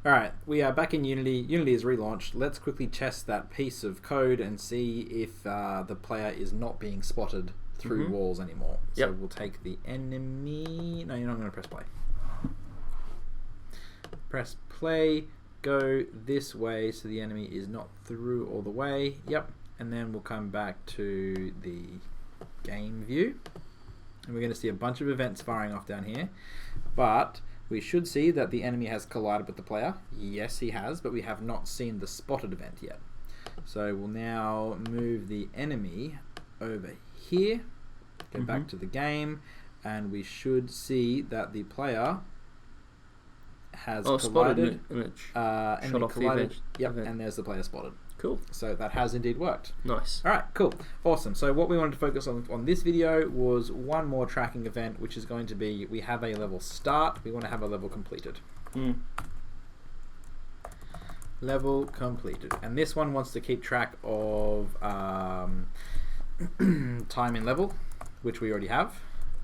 Alright, we are back in Unity. Unity is relaunched. Let's quickly test that piece of code and see if the player is not being spotted through walls anymore. So we'll take the enemy... No, you're not going to press play. Press play, go this way so the enemy is not through all the way. Yep, and then we'll come back to the game view. And we're going to see a bunch of events firing off down here. But... we should see that the enemy has collided with the player. Yes, he has, but we have not seen the spotted event yet. So we'll now move the enemy over here, go back to the game, and we should see that the player has collided. Shot off collided. The event. Yep, and there's the player spotted. Cool. So that has indeed worked. Nice. Alright, cool. Awesome. So what we wanted to focus on this video was one more tracking event, which is going to be, we have a level start, we want to have a level completed. Level completed. And this one wants to keep track of time in level, which we already have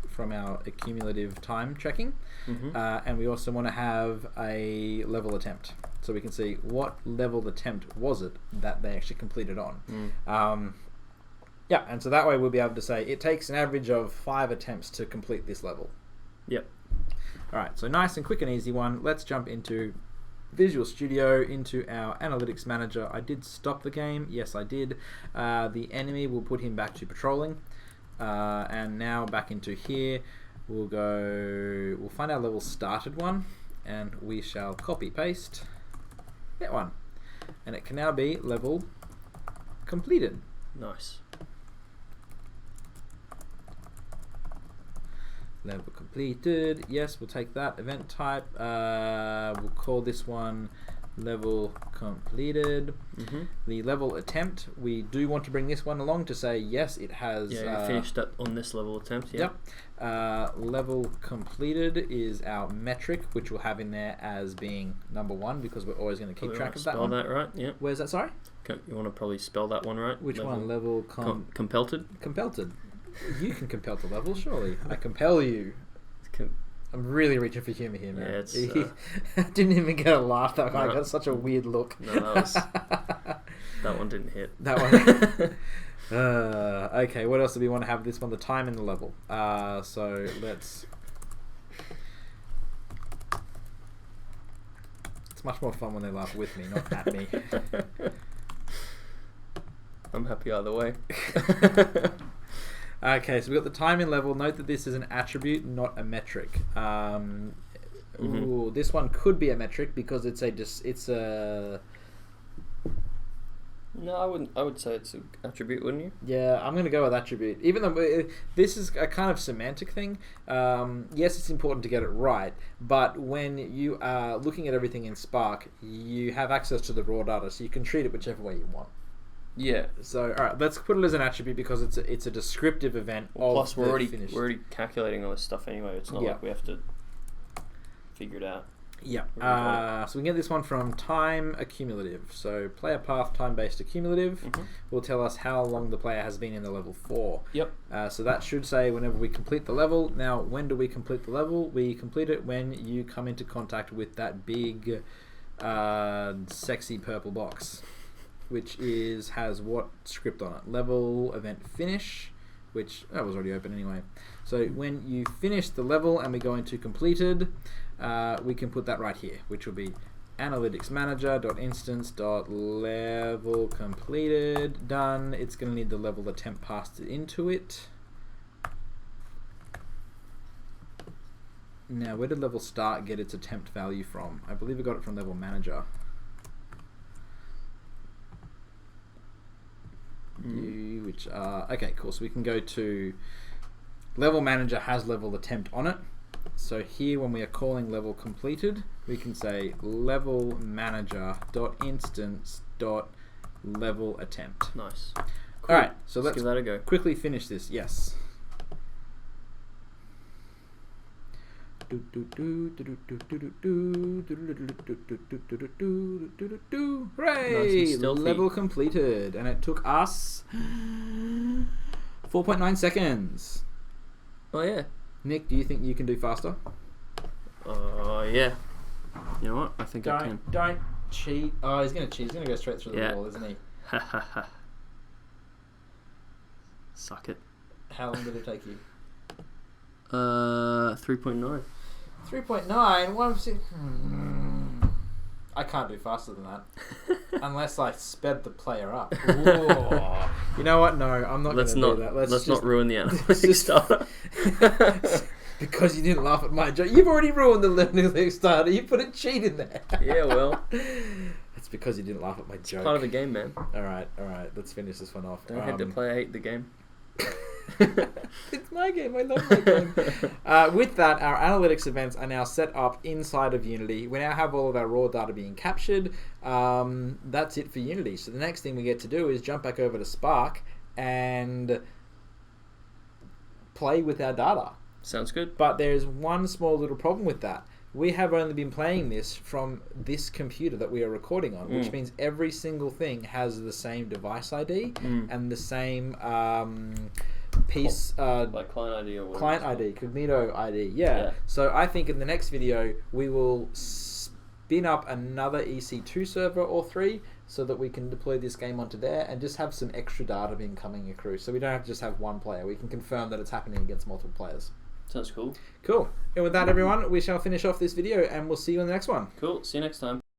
from our accumulative time checking. And we also want to have a level attempt. So we can see what level attempt was it that they actually completed on. Yeah, and so that way we'll be able to say it takes an average of 5 attempts to complete this level. Yep. Alright, so nice and quick and easy one. Let's jump into Visual Studio, into our Analytics Manager. I did stop the game. Yes, I did. The enemy, will put him back to patrolling. And now back into here, we'll find our level started one, and we shall copy paste that one, and it can now be level completed. Nice. Level completed. Yes, we'll take that event type. We'll call this one level completed. The level attempt, we do want to bring this one along to say yes, it has you finished up on this level attempt. Yep. Level completed is our metric, which we'll have in there as being number 1, because we're always going to keep track of that one. Spell that right. Yep. Where's that? Sorry, you want to probably spell that one right. Which one? Level compelted. You can compel the level, surely. I compel you. I'm really reaching for humour here, man. Yeah, I didn't even get a laugh. That guy got such a weird look. No, that one didn't hit. That one. Okay, what else do we want to have? This one, the time in the level. So let's... It's much more fun when they laugh with me, not at me. I'm happy either way. Okay, so we've got the time in level. Note that this is an attribute, not a metric. Ooh, this one could be a metric because it's a. No, I would say it's an attribute, wouldn't you? Yeah, I'm going to go with attribute. Even though this is a kind of semantic thing. Yes, it's important to get it right, but when you are looking at everything in Spark, you have access to the raw data, so you can treat it whichever way you want. Yeah. So, all right, let's put it as an attribute because it's a descriptive event. Plus, we're already calculating all this stuff anyway. It's not like we have to figure it out. Yeah. So we can get this one from time accumulative. So player path time based accumulative will tell us how long the player has been in the level for. Yep. So that should say whenever we complete the level. Now, when do we complete the level? We complete it when you come into contact with that big, sexy purple box, which has what script on it? Level event finish, which that was already open anyway. So when you finish the level and we go into completed, we can put that right here, which will be analytics manager.instance.level completed. Done. It's going to need the level attempt passed into it. Now, where did level start get its attempt value from? I believe we got it from level manager. Which okay, cool. So we can go to level manager has level attempt on it. So here, when we are calling level completed, we can say level manager.instance.level attempt. Nice. Cool. All right, so let's give that a go. Quickly finish this. Yes. Hooray! Level completed, and it took us 4.9 seconds. Oh yeah. Nick, do you think you can do faster? Yeah. You know what? I think I can. Don't cheat. Oh, he's going to cheat. He's going to go straight through the wall, isn't he? Ha ha ha. Suck it. How long did it take you? 3.9. 3.9. I can't do faster than that. Unless I sped the player up. Ooh. You know what? No, I'm not going to do that. Let's not ruin the analytics starter. Because you didn't laugh at my joke. You've already ruined the analytics starter. You put a cheat in there. Yeah, well. It's because you didn't laugh at my joke. It's part of the game, man. Alright. Let's finish this one off. Don't hate the player, hate the game. It's my game. I love my game. With that, our analytics events are now set up inside of Unity. We now have all of our raw data being captured. That's it for Unity. So the next thing we get to do is jump back over to Spark and play with our data. Sounds good. But there's one small little problem with that. We have only been playing this from this computer that we are recording on, which means every single thing has the same device ID and the same piece... like client ID or whatever. Client ID, Cognito ID, yeah. So I think in the next video, we will spin up another EC2 server or 3 so that we can deploy this game onto there and just have some extra data being coming across. So we don't have to just have one player. We can confirm that it's happening against multiple players. Sounds cool. Cool. And with that, everyone, we shall finish off this video and we'll see you in the next one. Cool. See you next time.